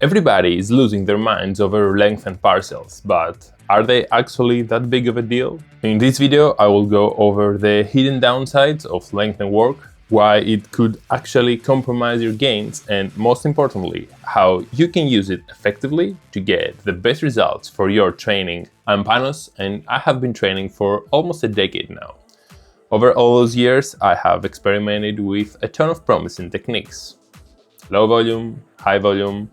Everybody is losing their minds over lengthened partials, but are they actually that big of a deal? In this video, I will go over the hidden downsides of lengthened work, why it could actually compromise your gains, and most importantly, how you can use it effectively to get the best results for your training. I'm Panos, and I have been training for almost a decade now. Over all those years, I have experimented with a ton of promising techniques. Low volume, high volume,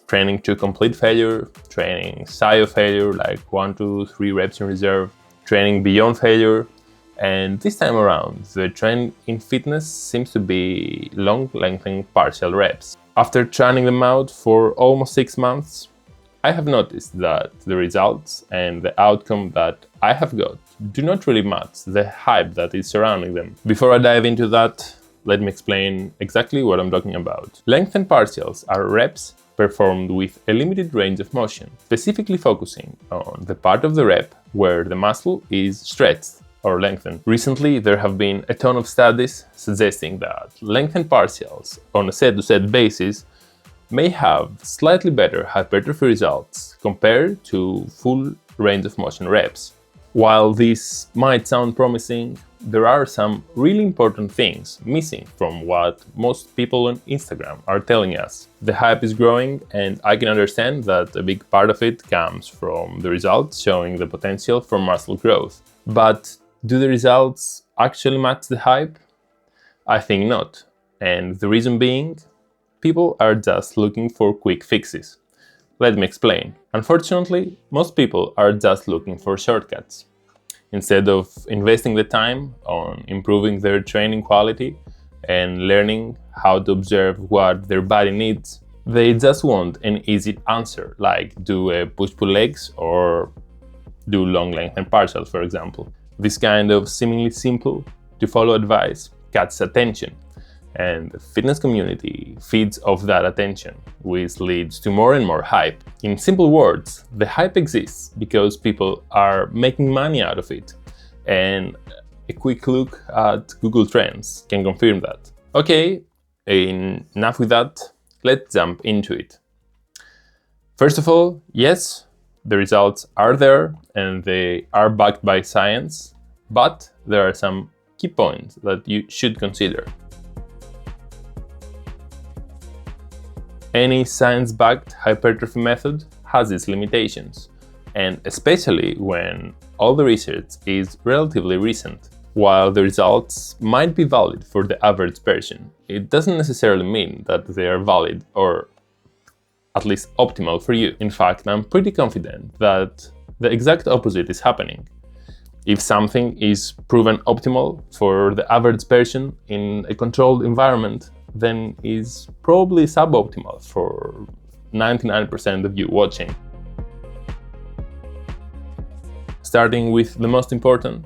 training to complete failure, training side of failure like 1 to 3 reps in reserve, training beyond failure, and this time around the trend in fitness seems to be long lengthened partial reps. After trying them out for almost 6 months, I have noticed that the results and the outcome that I have got do not really match the hype that is surrounding them. Before I dive into that, let me explain exactly what I'm talking about. Lengthened partials are reps performed with a limited range of motion, specifically focusing on the part of the rep where the muscle is stretched or lengthened. Recently, there have been a ton of studies suggesting that lengthened partials on a set-to-set basis may have slightly better hypertrophy results compared to full range of motion reps. While this might sound promising, there are some really important things missing from what most people on Instagram are telling us. The hype is growing, and I can understand that a big part of it comes from the results showing the potential for muscle growth. But do the results actually match the hype? I think not. And the reason being, people are just looking for quick fixes. Let me explain. Unfortunately, most people are just looking for shortcuts. Instead of investing the time on improving their training quality and learning how to observe what their body needs, they just want an easy answer, like do a push-pull legs or do long lengthened partials, for example. This kind of seemingly simple to follow advice catches attention, and the fitness community feeds off that attention, which leads to more and more hype. In simple words, the hype exists because people are making money out of it, and a quick look at Google Trends can confirm that. Okay, enough with that, let's jump into it. First of all, yes, the results are there and they are backed by science, but there are some key points that you should consider. Any science-backed hypertrophy method has its limitations, and especially when all the research is relatively recent. While the results might be valid for the average person, it doesn't necessarily mean that they are valid or at least optimal for you. In fact, I'm pretty confident that the exact opposite is happening. If something is proven optimal for the average person in a controlled environment, then is probably suboptimal for 99% of you watching. Starting with the most important,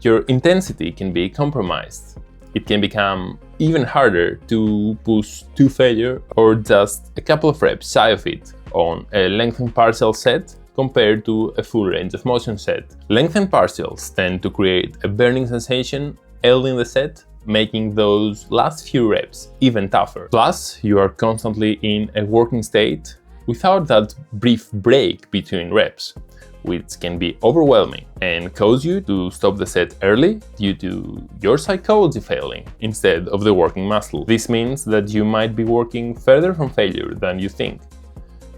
your intensity can be compromised. It can become even harder to push to failure or just a couple of reps shy of it on a lengthened partial set compared to a full range of motion set. Lengthened partials tend to create a burning sensation early in the set, making those last few reps even tougher. Plus, you are constantly in a working state without that brief break between reps, which can be overwhelming and cause you to stop the set early due to your psychology failing instead of the working muscle. This means that you might be working further from failure than you think,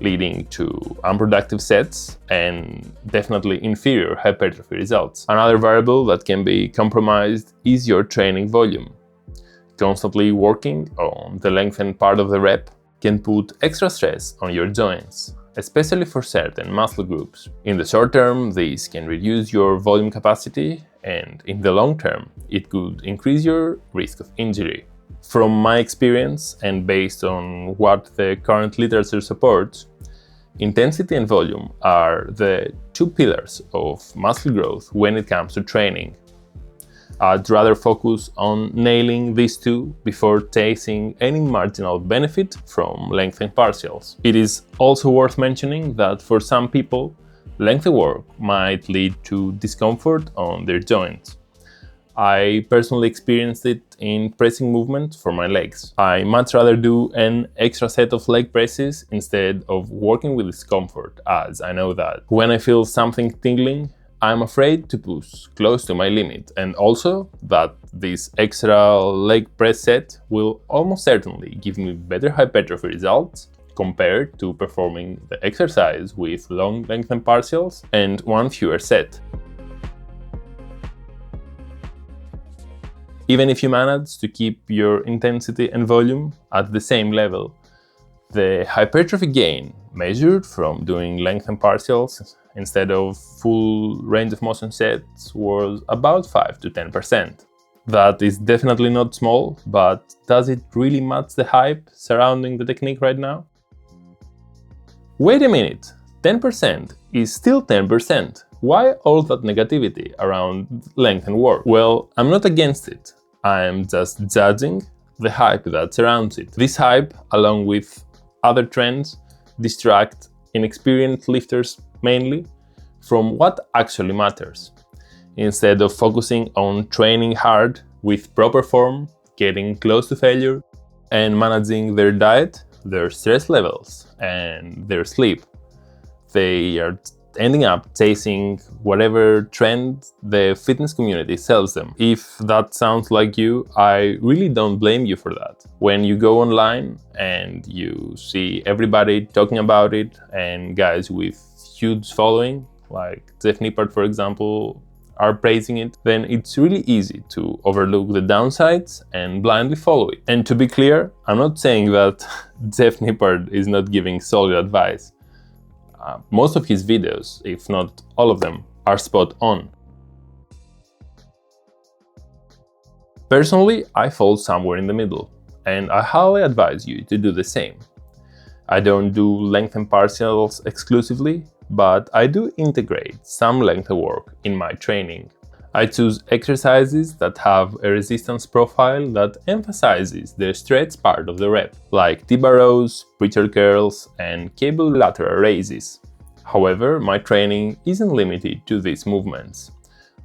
leading to unproductive sets and definitely inferior hypertrophy results. Another variable that can be compromised is your training volume. Constantly working on the lengthened part of the rep can put extra stress on your joints, especially for certain muscle groups. In the short term, this can reduce your volume capacity, and in the long term, it could increase your risk of injury. From my experience, and based on what the current literature supports, intensity and volume are the two pillars of muscle growth when it comes to training. I'd rather focus on nailing these two before chasing any marginal benefit from lengthened partials. It is also worth mentioning that for some people, lengthy work might lead to discomfort on their joints. I personally experienced it in pressing movement for my legs. I much rather do an extra set of leg presses instead of working with discomfort, as I know that when I feel something tingling, I'm afraid to push close to my limit, and also that this extra leg press set will almost certainly give me better hypertrophy results compared to performing the exercise with long lengthened partials and one fewer set. Even if you manage to keep your intensity and volume at the same level, the hypertrophy gain measured from doing lengthened partials instead of full range of motion sets was about 5 to 10%. That is definitely not small, but does it really match the hype surrounding the technique right now? Wait a minute, 10% is still 10%. Why all that negativity around lengthened work? Well, I'm not against it. I'm just judging the hype that surrounds it. This hype, along with other trends, distract inexperienced lifters mainly from what actually matters. Instead of focusing on training hard with proper form, getting close to failure, and managing their diet, their stress levels, and their sleep, they are ending up chasing whatever trend the fitness community sells them. If that sounds like you, I really don't blame you for that. When you go online and you see everybody talking about it, and guys with huge following, like Jeff Nippard for example, are praising it, then it's really easy to overlook the downsides and blindly follow it. And to be clear, I'm not saying that Jeff Nippard is not giving solid advice. Most of his videos, if not all of them, are spot on. Personally, I fall somewhere in the middle, and I highly advise you to do the same. I don't do lengthened partials exclusively, but I do integrate some length work in my training. I choose exercises that have a resistance profile that emphasizes the stretch part of the rep, like T-bar rows, preacher curls, and cable lateral raises. However, my training isn't limited to these movements.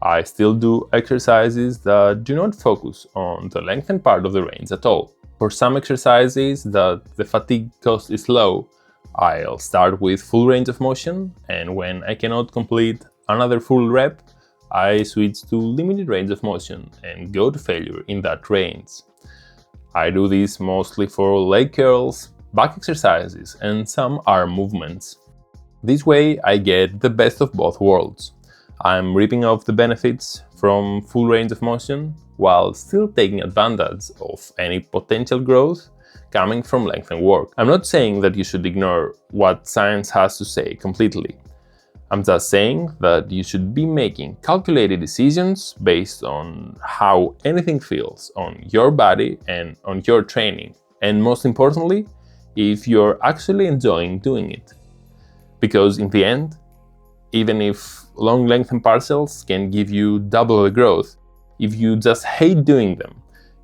I still do exercises that do not focus on the lengthened part of the range at all. For some exercises that the fatigue cost is low, I'll start with full range of motion, and when I cannot complete another full rep, I switch to limited range of motion and go to failure in that range. I do this mostly for leg curls, back exercises, and some arm movements. This way I get the best of both worlds. I'm reaping off the benefits from full range of motion while still taking advantage of any potential growth coming from lengthened work. I'm not saying that you should ignore what science has to say completely. I'm just saying that you should be making calculated decisions based on how anything feels on your body and on your training. And most importantly, if you're actually enjoying doing it. Because in the end, even if long lengthened partials can give you double the growth, if you just hate doing them,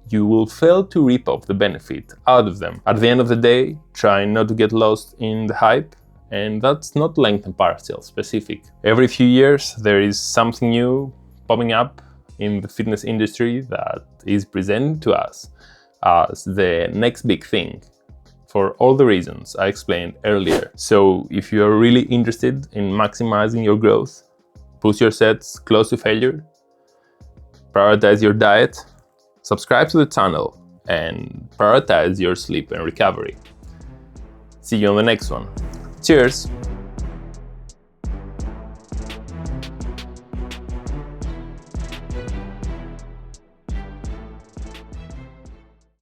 you will fail to reap off the benefit out of them. At the end of the day, try not to get lost in the hype, and that's not lengthened partial specific. Every few years there is something new popping up in the fitness industry that is presented to us as the next big thing, for all the reasons I explained earlier. So if you are really interested in maximizing your growth, push your sets close to failure, prioritize your diet, subscribe to the channel, and prioritize your sleep and recovery. See you on the next one. Cheers!